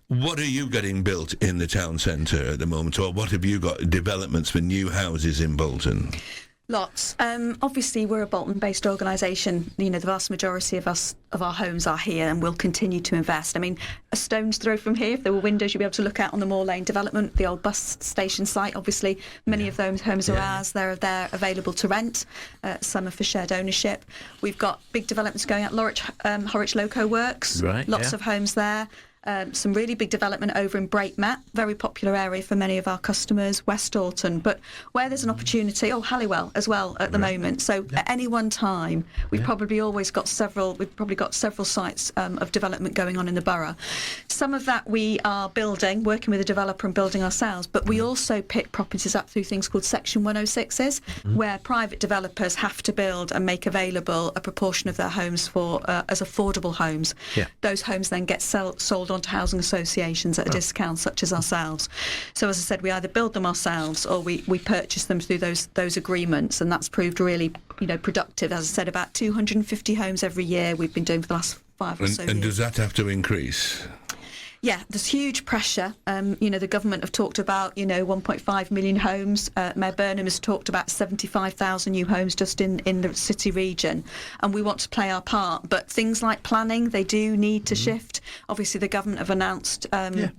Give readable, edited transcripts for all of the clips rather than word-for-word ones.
What are you getting built in the town centre at the moment, or what have you got developments for new houses in Bolton? Lots. Obviously, we're a Bolton-based organisation. You know, the vast majority of our homes are here, and we'll continue to invest. I mean, a stone's throw from here, if there were windows you'd be able to look out on the Moor Lane development, the old bus station site. Obviously, many of those homes are ours. They're available to rent. Some are for shared ownership. We've got big developments going at Horwich Loco Works. Right, Lots of homes there. Some really big development over in Breakmet, very popular area for many of our customers, West Alton. But where there's an opportunity, Halliwell as well at the moment. So at any one time, we've probably got several sites of development going on in the borough. Some of that we are building, working with a developer and building ourselves, but we also pick properties up through things called Section 106s, where private developers have to build and make available a proportion of their homes for as affordable homes. Yeah. Those homes then get sold on to housing associations at a discount, such as ourselves. So as I said, we either build them ourselves or we purchase them through those agreements, and that's proved really productive. As I said, about 250 homes every year we've been doing for the last 5 or so years. And does that have to increase? Yeah, there's huge pressure. The government have talked about, 1.5 million homes. Mayor Burnham has talked about 75,000 new homes just in the city region. And we want to play our part. But things like planning, they do need to shift. Obviously, the government have announced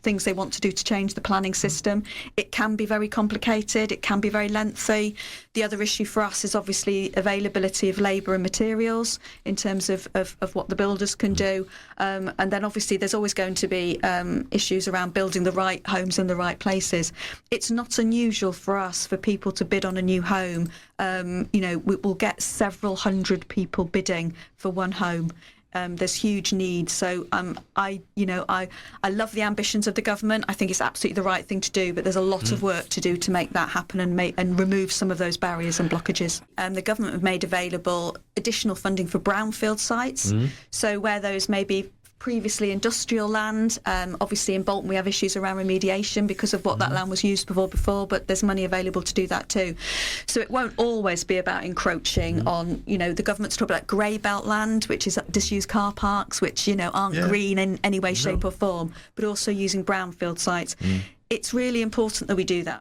things they want to do to change the planning system. It can be very complicated. It can be very lengthy. The other issue for us is obviously availability of labour and materials in terms of what the builders can do. And then obviously there's always going to be issues around building the right homes in the right places. It's not unusual for us for people to bid on a new home. We'll get several hundred people bidding for one home. There's huge needs. So I love the ambitions of the government. I think it's absolutely the right thing to do, but there's a lot of work to do to make that happen and remove some of those barriers and blockages. The government have made available additional funding for brownfield sites. So where those may be previously industrial land. Obviously in Bolton we have issues around remediation because of what that land was used before, but there's money available to do that too. So it won't always be about encroaching on, the government's talked about grey belt land, which is disused car parks, which, aren't green in any way, shape or form, but also using brownfield sites. It's really important that we do that.